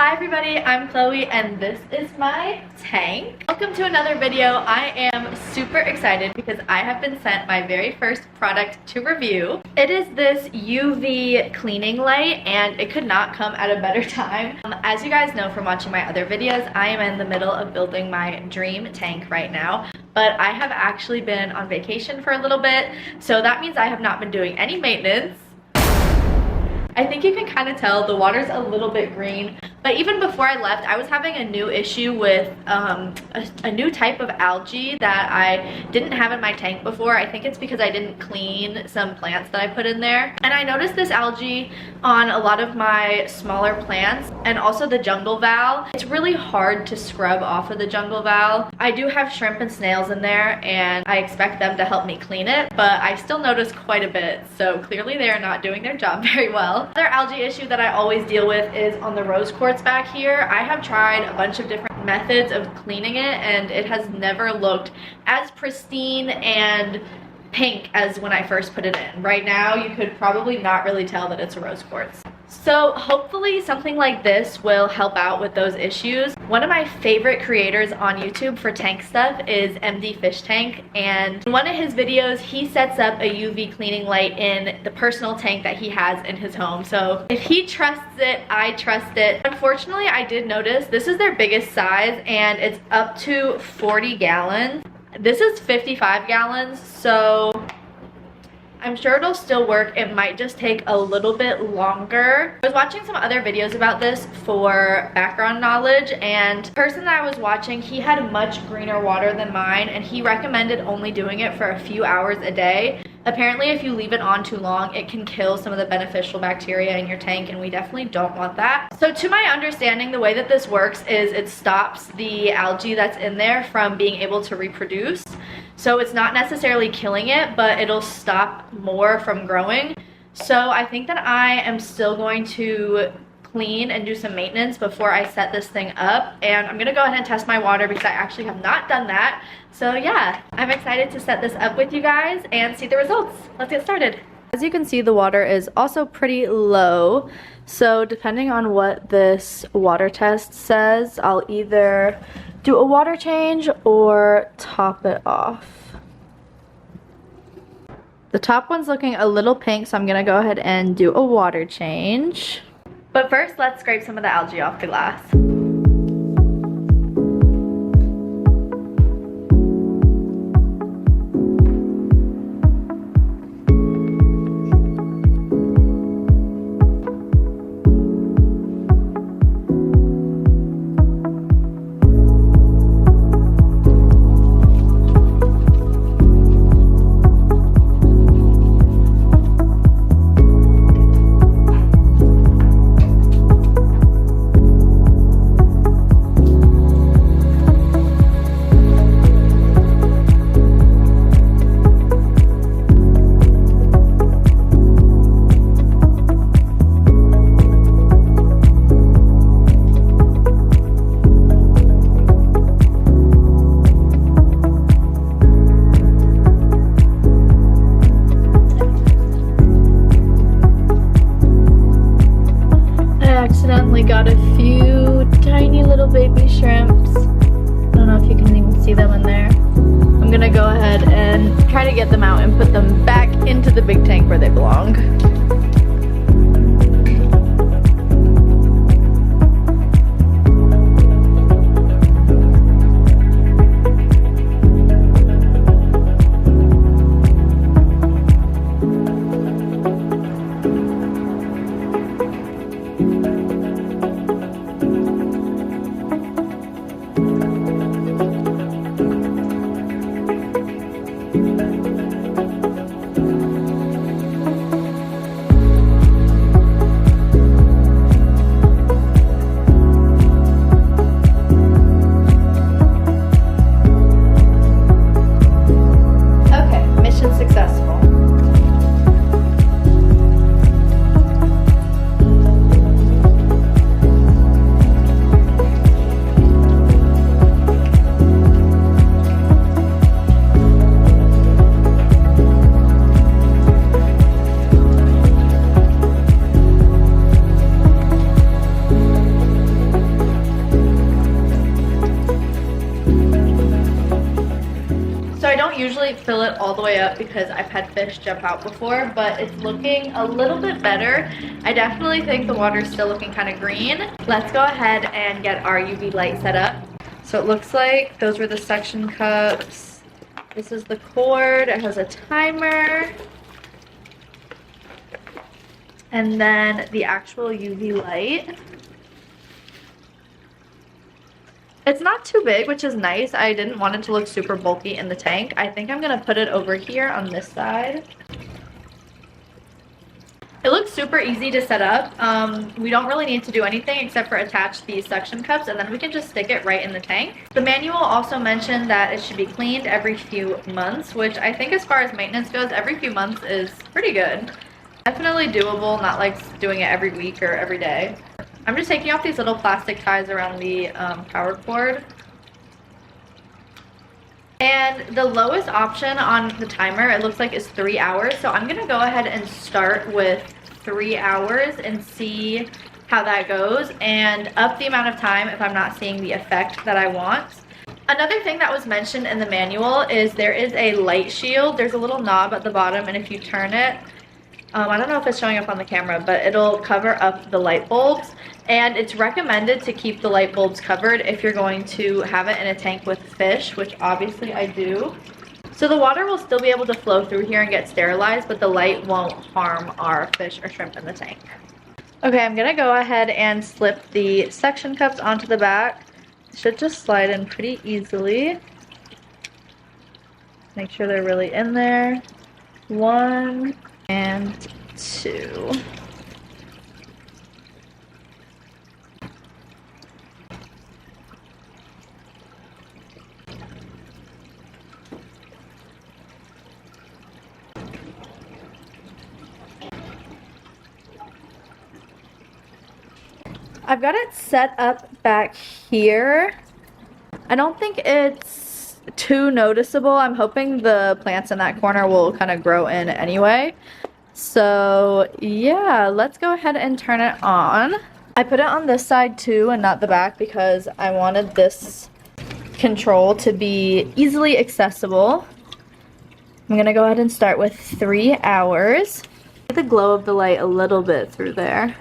Hi everybody, I'm Chloe and this is my tank. Welcome to another video. I am super excited because I have been sent my very first product to review. It is this UV cleaning light and it could not come at a better time. As you guys know from watching my other videos, I am in the middle of building my dream tank right now. But I have actually been on vacation for a little bit, so that means I have not been doing any maintenance. I think you can kind of tell the water's a little bit green, but even before I left, I was having a new issue with a new type of algae that I didn't have in my tank before. I think it's because I didn't clean some plants that I put in there. And I noticed this algae on a lot of my smaller plants and also the jungle val. It's really hard to scrub off of the jungle val. I do have shrimp and snails in there and I expect them to help me clean it, but I still notice quite a bit, so clearly they are not doing their job very well. Another algae issue that I always deal with is on the rose quartz back here. I have tried a bunch of different methods of cleaning it and it has never looked as pristine and pink as when I first put it in. Right now you could probably not really tell that it's a rose quartz. So hopefully something like this will help out with those issues. One of my favorite creators on YouTube for tank stuff is MD Fish Tank, and in one of his videos he sets up a UV cleaning light in the personal tank that he has in his home. So if he trusts it, I trust it. Unfortunately, I did notice this is their biggest size and it's up to 40 gallons. This is 55 gallons, so I'm sure it'll still work. It might just take a little bit longer. I was watching some other videos about this for background knowledge, and the person that I was watching, he had much greener water than mine and he recommended only doing it for a few hours a day. Apparently if you leave it on too long, it can kill some of the beneficial bacteria in your tank, and we definitely don't want that. So to my understanding, the way that this works is it stops the algae that's in there from being able to reproduce. So it's not necessarily killing it, but it'll stop more from growing. So I think that I am still going to clean and do some maintenance before I set this thing up, and I'm gonna go ahead and test my water because I actually have not done that. So yeah, I'm excited to set this up with you guys and see the results. Let's get started. As you can see, the water is also pretty low, so depending on what this water test says, I'll either do a water change or top it off. The top one's looking a little pink, so I'm gonna go ahead and do a water change. But first, let's scrape some of the algae off the glass. Got a few tiny little baby shrimps. I don't know if you can even see them in there. I'm gonna go ahead and try to get them out and put them back into the big tank where they belong. fill it all the way up because I've had fish jump out before, but it's looking a little bit better. I definitely think the water's still looking kind of green. Let's go ahead and get our UV light set up. So it looks like those were the suction cups. This is the cord. It has a timer. And then the actual UV light. It's not too big, which is nice. I didn't want it to look super bulky in the tank. I think I'm gonna put it over here on this side. It looks super easy to set up. We don't really need to do anything except for attach these suction cups, and then we can just stick it right in the tank. The manual also mentioned that it should be cleaned every few months, which I think as far as maintenance goes, every few months is pretty good. Definitely doable, not like doing it every week or every day. I'm just taking off these little plastic ties around the power cord. And the lowest option on the timer, it looks like, is 3 hours. So I'm gonna go ahead and start with 3 hours and see how that goes, and up the amount of time if I'm not seeing the effect that I want. Another thing that was mentioned in the manual is there is a light shield. There's a little knob at the bottom, and if you turn it, I don't know if it's showing up on the camera, but it'll cover up the light bulbs. And it's recommended to keep the light bulbs covered if you're going to have it in a tank with fish, which obviously I do. So the water will still be able to flow through here and get sterilized, but the light won't harm our fish or shrimp in the tank. Okay, I'm gonna go ahead and slip the suction cups onto the back. It should just slide in pretty easily. Make sure they're really in there. 1 and 2. I've got it set up back here. I don't think it's too noticeable. I'm hoping the plants in that corner will kind of grow in anyway. So yeah, let's go ahead and turn it on. I put it on this side too and not the back because I wanted this control to be easily accessible. I'm gonna go ahead and start with 3 hours. Get the glow of the light a little bit through there.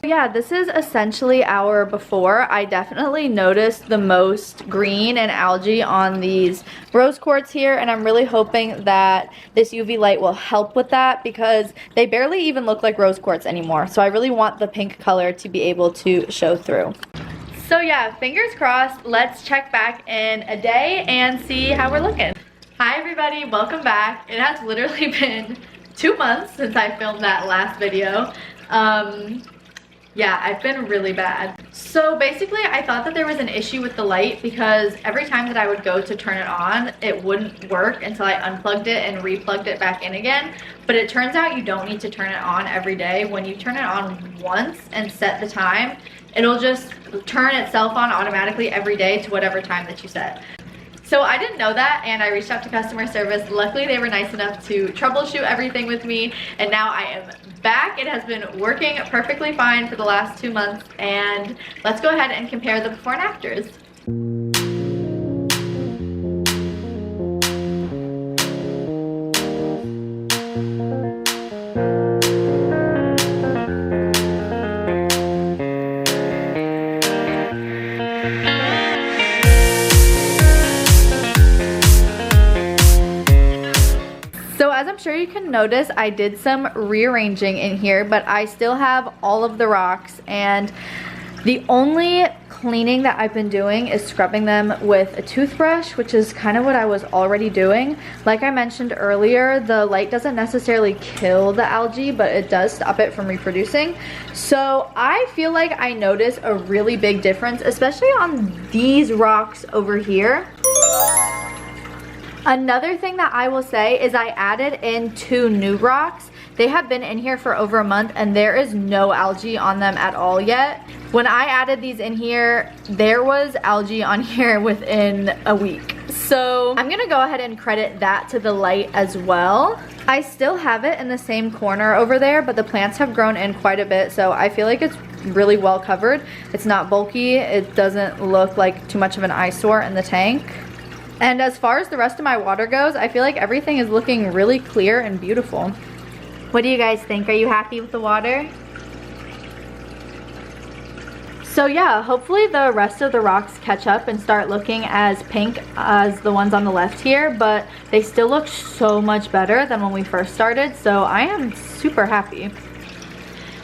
Yeah, this is essentially our before. I definitely noticed the most green and algae on these rose quartz here, and I'm really hoping that this UV light will help with that because they barely even look like rose quartz anymore. So I really want the pink color to be able to show through. So yeah, fingers crossed. Let's check back in a day and see how we're looking. Hi everybody, welcome back. It has literally been 2 months since I filmed that last video. Yeah, I've been really bad. So basically, I thought that there was an issue with the light because every time that I would go to turn it on, it wouldn't work until I unplugged it and replugged it back in again. But it turns out you don't need to turn it on every day. When you turn it on once and set the time, it'll just turn itself on automatically every day to whatever time that you set. So I didn't know that, and I reached out to customer service. Luckily, they were nice enough to troubleshoot everything with me, and now I am back. It has been working perfectly fine for the last 2 months, and let's go ahead and compare the before and afters. So as I'm sure you can notice, I did some rearranging in here, but I still have all of the rocks, and the only cleaning that I've been doing is scrubbing them with a toothbrush, which is kind of what I was already doing. Like I mentioned earlier, the light doesn't necessarily kill the algae, but it does stop it from reproducing. So I feel like I notice a really big difference, especially on these rocks over here. Another thing that I will say is I added in 2 new rocks. They have been in here for over a month and there is no algae on them at all yet. When I added these in here, there was algae on here within a week. So I'm gonna go ahead and credit that to the light as well. I still have it in the same corner over there, but the plants have grown in quite a bit, so I feel like it's really well covered. It's not bulky. It doesn't look like too much of an eyesore in the tank. And as far as the rest of my water goes, I feel like everything is looking really clear and beautiful. What do you guys think? Are you happy with the water? So yeah, hopefully the rest of the rocks catch up and start looking as pink as the ones on the left here, but they still look so much better than when we first started, so I am super happy.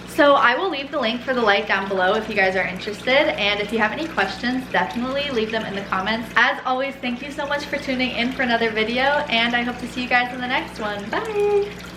So I will leave the link for the light down below if you guys are interested, and if you have any questions, definitely leave them in the comments. As always, thank you so much for tuning in for another video, and I hope to see you guys in the next one. Bye!